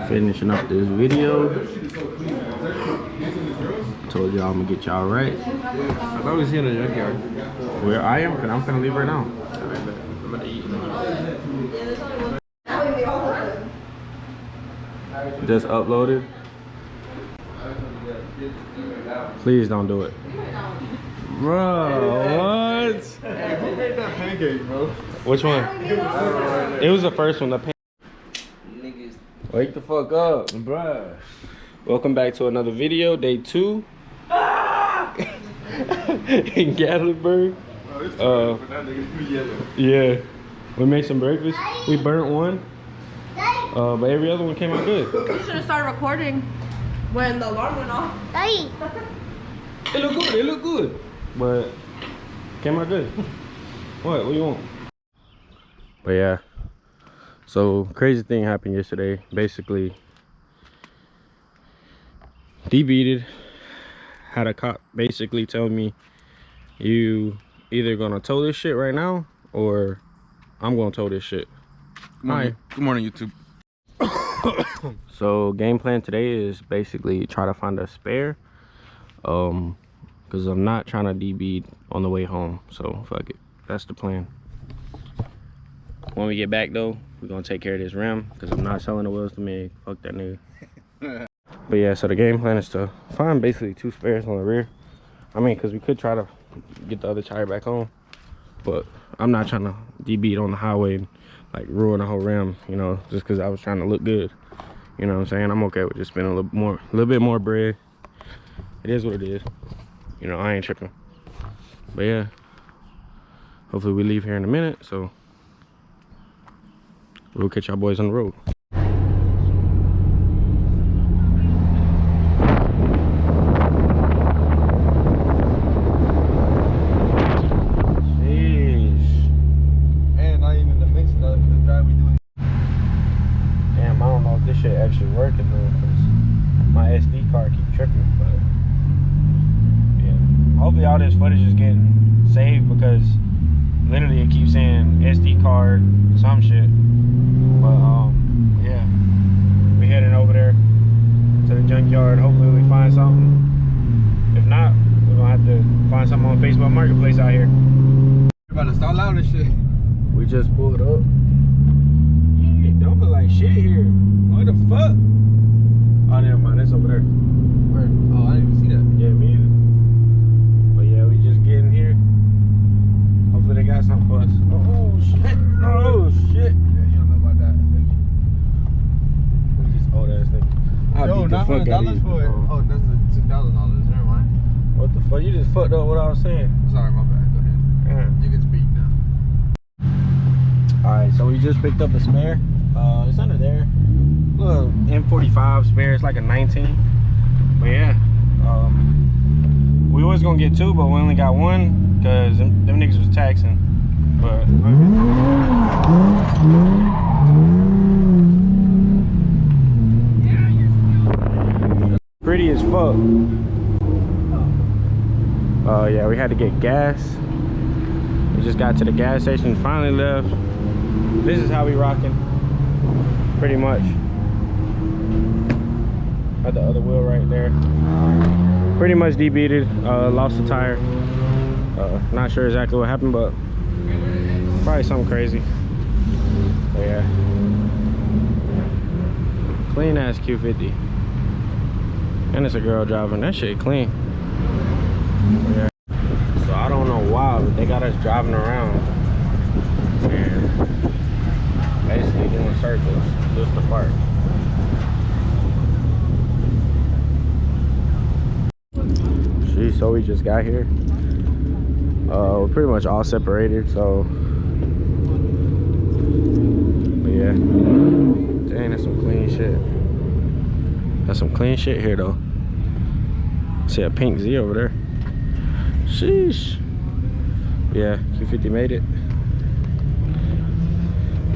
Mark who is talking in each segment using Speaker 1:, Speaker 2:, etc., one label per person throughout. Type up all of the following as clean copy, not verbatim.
Speaker 1: Finishing up this video. Told y'all I'm gonna get y'all right.
Speaker 2: I thought we was here in the junkyard.
Speaker 1: Where I am, and I'm finna leave right now.
Speaker 2: I'm gonna eat.
Speaker 1: Just uploaded. Please don't do it. Bro, what?
Speaker 2: Hey, who made that pancake, bro?
Speaker 1: Which one? It was the first one.
Speaker 2: Niggas.
Speaker 1: Wake the fuck up, bruh. Welcome back to another video, day 2. In Gatlinburg. Yeah. We made some breakfast. We burnt one. But every other one came out good.
Speaker 3: You should have started recording when the alarm went off.
Speaker 1: It looked good, it looked good. But came out good. What do you want? But yeah. So crazy thing happened yesterday. Basically, DB'd. Had a cop basically tell me, you either gonna tow this shit right now or I'm gonna tow this shit.
Speaker 2: Hi. Good morning, YouTube.
Speaker 1: So game plan today is basically try to find a spare. Because I'm not trying to DB on the way home. So fuck it. That's the plan. When we get back though, we're gonna take care of this rim because I'm not selling the wheels to me. Fuck that nigga. But yeah, so the game plan is to find basically 2 spares on the rear. I mean, because we could try to get the other tire back on, but I'm not trying to DB on the highway and like ruin the whole rim, you know, just because I was trying to look good. You know what I'm saying? I'm okay with just spending a little bit more bread. It is what it is. You know, I ain't tripping. But yeah, hopefully we leave here in a minute, so we'll catch y'all boys on the road. Actually working though, because my SD card keep tripping. But yeah, hopefully all this footage is getting saved, because literally it keeps saying SD card some shit. But yeah, we heading over there to the junkyard. Hopefully we find something. If not, we're gonna have to find something on Facebook Marketplace out here.
Speaker 2: You about to start loud and shit.
Speaker 1: We just pulled up. Yeah, it don't look like shit here. What the fuck? Oh, never mind. That's over there.
Speaker 2: Where? Oh, I didn't even see that.
Speaker 1: Yeah, me either. But yeah, we just getting here. Hopefully they got something for us. Oh, shit. Oh, shit.
Speaker 2: Yeah, you don't know about that, baby.
Speaker 1: We just old ass nigga.
Speaker 2: Yo, not $100 for it. Oh, that's the $2,000. Never mind.
Speaker 1: What the fuck? You just fucked up what I was saying.
Speaker 2: Sorry, my bad. Go ahead.
Speaker 1: Yeah.
Speaker 2: You can speak now.
Speaker 1: Alright, so we just picked up a spare. It's under there. Little M45 spare. It's like a 19. But yeah, we was gonna get 2, but we only got 1 because them niggas was taxing. But pretty as fuck. Yeah, we had to get gas. We just got to the gas station, finally left. This is how we rocking, pretty much. Got the other wheel right there. Pretty much DB'd it, lost the tire. Not sure exactly what happened, but probably something crazy. But yeah, clean ass Q50, and it's a girl driving. That shit clean. But yeah. So I don't know why, but they got us driving around and basically doing circles just to park. So we just got here. We're pretty much all separated, so but yeah. Dang, that's some clean shit. That's some clean shit here though. See a pink Z over there. Sheesh. Yeah, Q50 made it.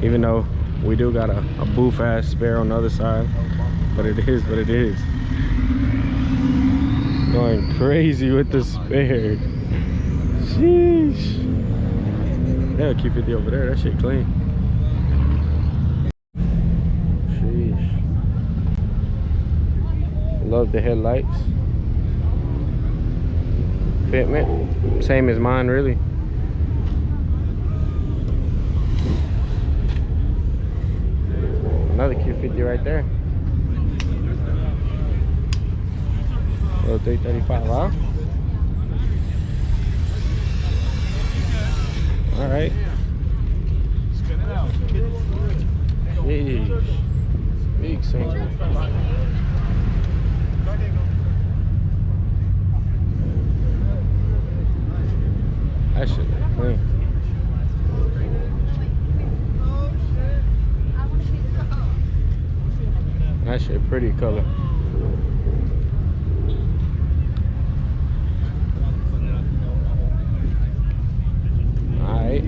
Speaker 1: Even though we do got a boof ass spare on the other side, but it is what it is. Going crazy with the spare. Sheesh. Yeah, Q50 over there. That shit clean. Sheesh. Love the headlights. Fitment, same as mine really. Another Q50 right there. Little 335, huh? All right. Jeez. Big single. That shit look clean. That shit pretty color. Alright.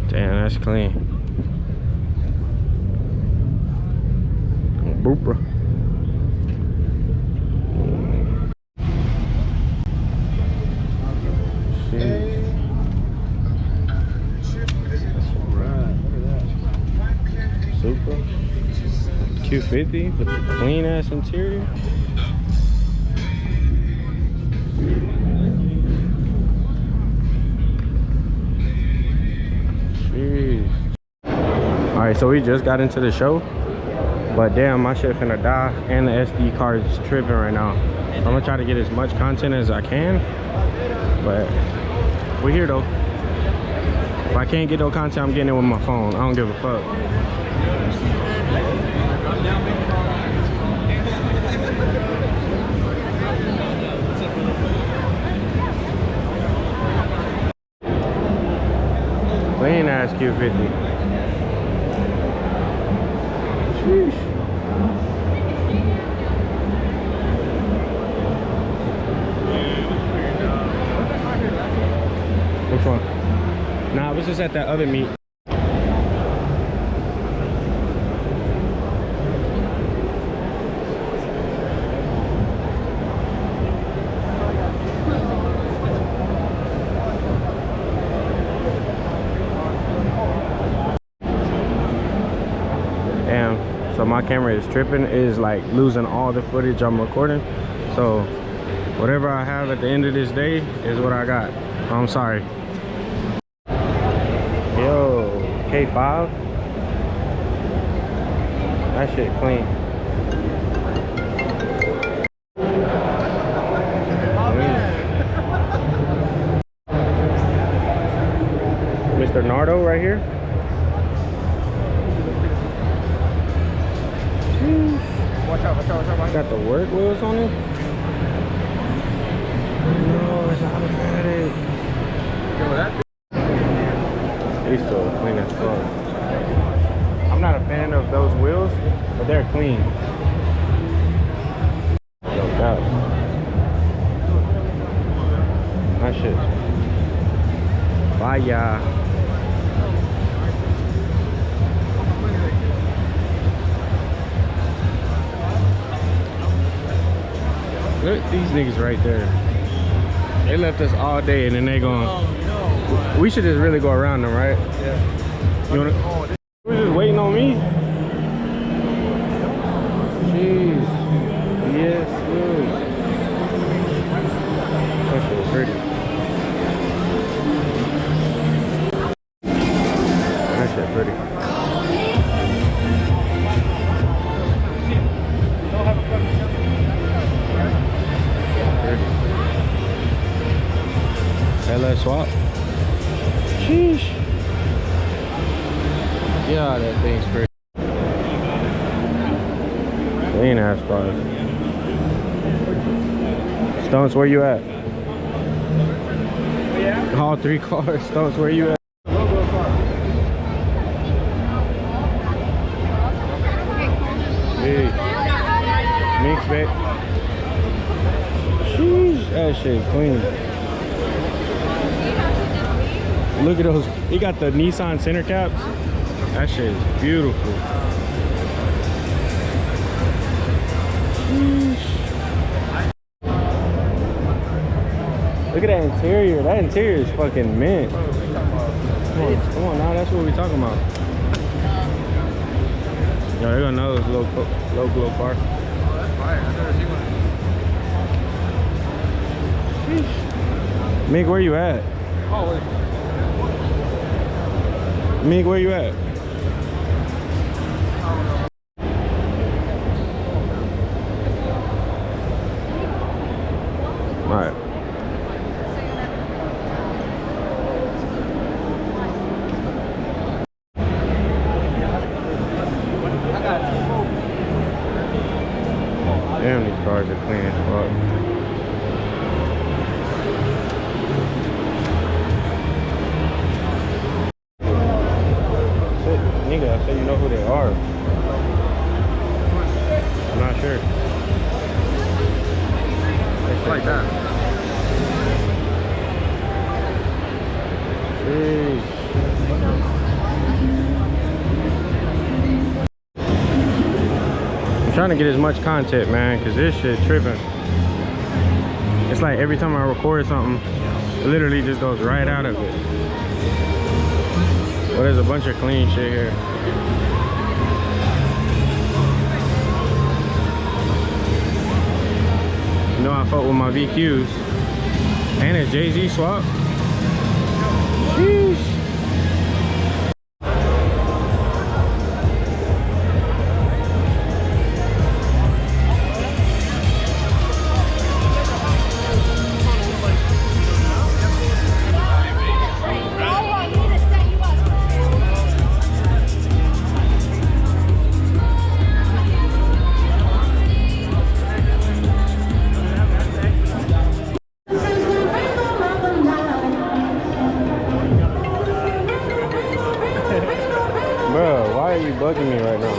Speaker 1: Damn, that's clean. Booper. Super Q50 with the clean ass interior. Jeez. Alright, so we just got into the show, but damn, my shit finna die and the SD card is tripping right now. I'm gonna try to get as much content as I can, but we're here though. If I can't get no content, I'm getting it with my phone. I don't give a fuck. Clean ass Q50. Sheesh. Which one? Nah, I was just at that other meet. Damn, so my camera is tripping. It is like losing all the footage I'm recording. So whatever I have at the end of this day is what I got. I'm sorry. Yo, K5. That shit clean. Mr. Nardo right here.
Speaker 2: Watch out, watch out, watch out.
Speaker 1: Got the work wheels on it. No, it's automatic. These still clean as fuck. I'm not a fan of those wheels, but they're clean. No doubt. That shit's fire. Look at these niggas right there. They left us all day and then they going. We should just really go around them, right?
Speaker 2: Yeah.
Speaker 1: You wanna? We're just waiting on me. Jeez. Yes, good. That shit was pretty. That shit pretty. LS swap. Sheesh. Yeah, that thing's pretty. Clean ass cars. Stunts, where you at? Yeah. All three cars. Stunts, where you at? Hey. Mix back. Sheesh, that shit clean. Look at those. He got the Nissan center caps. That shit is beautiful. Look at that interior. That interior is fucking mint. Come on now, that's what we talking about. Yo, they're gonna know this low glow car.
Speaker 2: Oh, that's fire. I've never seen one.
Speaker 1: Mig, where you at?
Speaker 2: Oh, wait.
Speaker 1: Mig, where you at? Alright. Damn, these cars are clean as fuck. Nigga, I said you know who they are. I'm not sure.
Speaker 2: It's like that.
Speaker 1: Jeez. I'm trying to get as much content, man, because this shit tripping. It's like every time I record something, it literally just goes right out of it. Well, there's a bunch of clean shit here. You know I fuck with my VQs. And it's Jay-Z swap. Sheesh. Bro, why are you bugging me right now?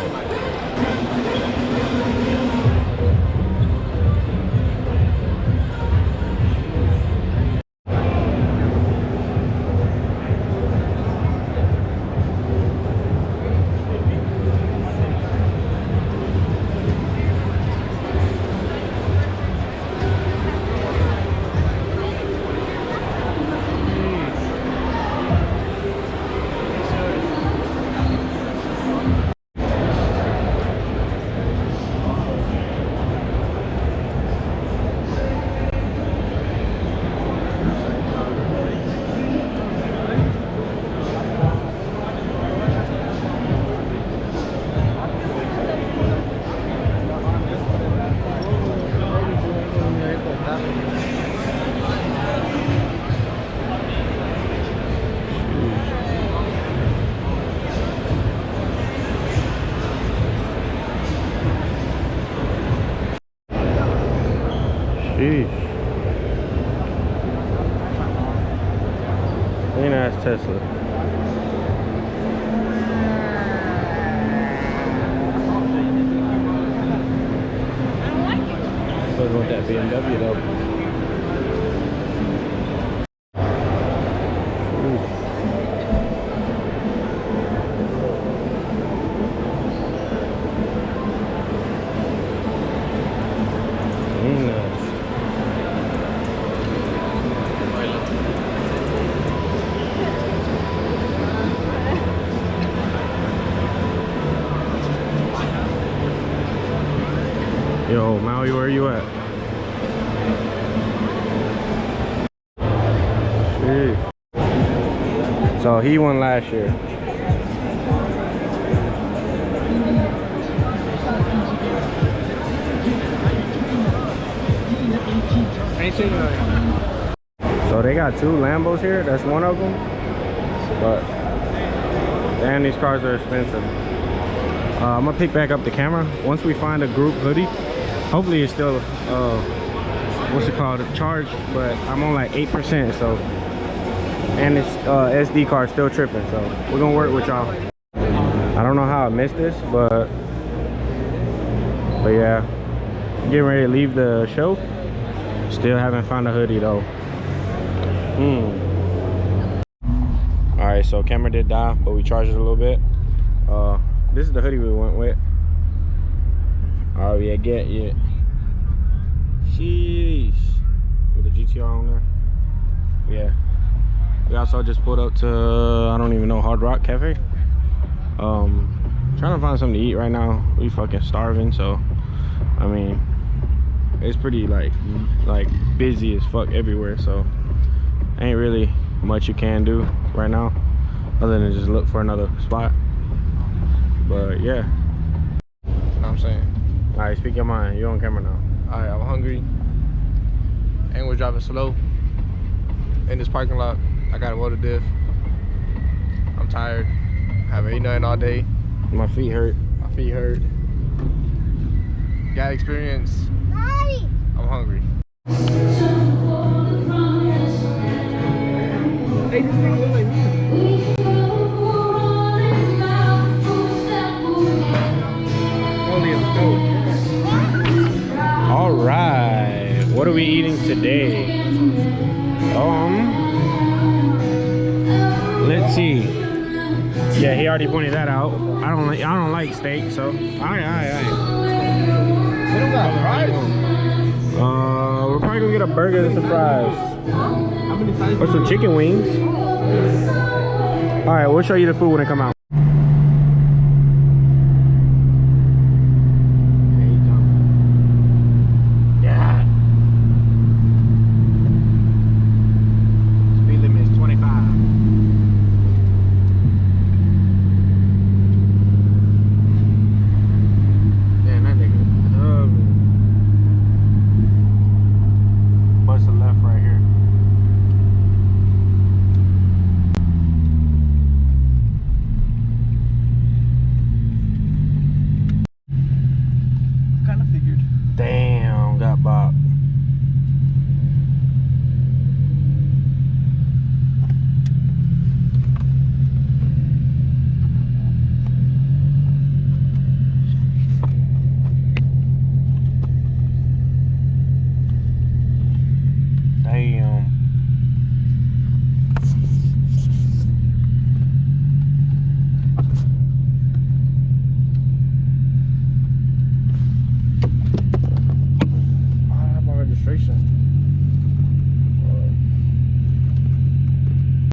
Speaker 1: Sheesh. Clean ass Tesla. Doesn't want that BMW though. Yo, Maui, where you at? Jeez. So he won last year. So they got two Lambos here. That's one of them. But damn, these cars are expensive. I'm gonna pick back up the camera once we find a group hoodie. Hopefully it's still what's it called, charged, but I'm on like 8%. So, and this SD card still tripping. So we're gonna work with y'all. I don't know how I missed this, but yeah, getting ready to leave the show. Still haven't found a hoodie though. All right, so camera did die, but we charged it a little bit. This is the hoodie we went with. Oh yeah, get it. Sheesh. With the GTR on there. Yeah. We also just pulled up to I don't even know, Hard Rock Cafe. Trying to find something to eat right now. We fucking starving, so I mean it's pretty like busy as fuck everywhere, so ain't really much you can do right now other than just look for another spot. But yeah.
Speaker 2: Know what I'm saying?
Speaker 1: Alright, speak your mind. You're on camera now.
Speaker 2: Alright, I'm hungry. And we're driving slow in this parking lot. I got a water diff. I'm tired. Haven't eaten nothing all day.
Speaker 1: My feet hurt.
Speaker 2: My feet hurt. Got experience.
Speaker 4: Daddy.
Speaker 2: I'm hungry.
Speaker 3: Hey, this thing look like me.
Speaker 1: All right, what are we eating today? Let's see. Yeah, he already pointed that out. I don't like steak, so alright.
Speaker 2: They don't got fries?
Speaker 1: We're probably gonna get a burger and some fries. Or some chicken wings. Alright, we'll show you the food when it come out.